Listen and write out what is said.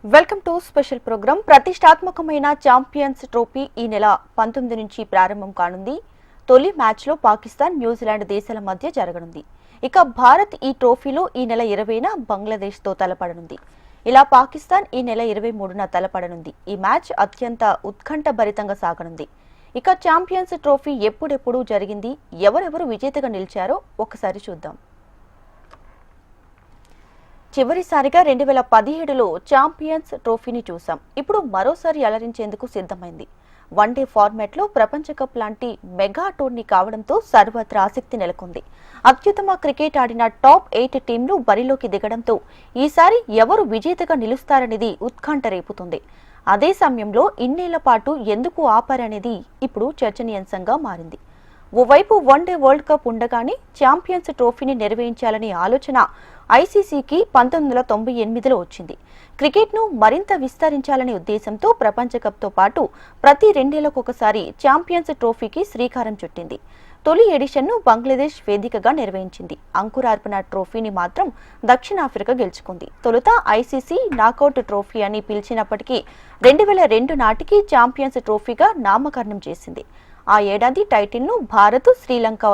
Welcome to special program. ప్రతిష్టాత్మకమైన champions trophy ఈ నెల 19 నుంచి ప్రారంభం కానుంది. తొలి మ్యాచ్లో పాకిస్తాన్, న్యూజిలాండ్ దేశాల మధ్య జరగనుంది. ఇక భారత్ ఈ ట్రోఫీలో ఈ నెల 20న బంగ్లాదేశ్తో తలపడనుంది. ఇలా పాకిస్తాన్ ఈ నెల 23న తలపడనుంది. ఈ మ్యాచ్ అత్యంత ఉత్కంఠభరితంగా సాగనుంది. ఇక ఛాంపియన్స్ ట్రోఫీ ఎప్పుడెప్పుడు జరిగింది, ఎవరెవరు విజేతగా నిలిచారో ఒకసారి చూద్దాం. చివరిసారిగా 2017లో ఛాంపియన్స్ ట్రోఫీని చూసాం. ఇప్పుడు మరోసారి అలరించేందుకు సిద్ధమైంది. వన్డే ఫార్మాట్లో ప్రపంచ కప్ లాంటి మెగా టోర్నీ కావడంతో సర్వత్రా ఆసక్తి నెలకొంది. అత్యుత్తమ క్రికెట్ ఆడిన టాప్ 8 టీంలు బరిలోకి దిగడంతో ఈసారి ఎవరు విజేతగా నిలుస్తారనేది ఉత్కంఠ రేపుతుంది. అదే సమయంలో ఇన్నేళ్ల పాటు ఎందుకు ఆపారనేది ఇప్పుడు చర్చనీయాంశంగా మారింది. ఓవైపు వన్డే వరల్డ్ కప్ ఉండగానే ఛాంపియన్స్ ట్రోఫీని నిర్వహించాలనే ఆలోచన ఐసీసీకి 1998లో వచ్చింది. క్రికెట్ను మరింత విస్తరించాలనే ఉద్దేశంతో ప్రపంచ కప్తో పాటు ప్రతి 2 ఏళ్లకొకసారి ఛాంపియన్స్ ట్రోఫీకి శ్రీకారం చుట్టింది. తొలి ఎడిషన్ను బంగ్లాదేశ్ వేదికగా నిర్వహించింది. అంకురార్పణ ట్రోఫీని మాత్రం దక్షిణాఫ్రికా గెలుచుకుంది. తొలుత ఐసీసీ నాకౌట్ ట్రోఫీ అని పిలిచినప్పటికీ 2002 నాటికి ఛాంపియన్స్ ట్రోఫీగా నామకరణం చేసింది. ఆ ఏడాది టైటిల్ను భారత్, శ్రీలంక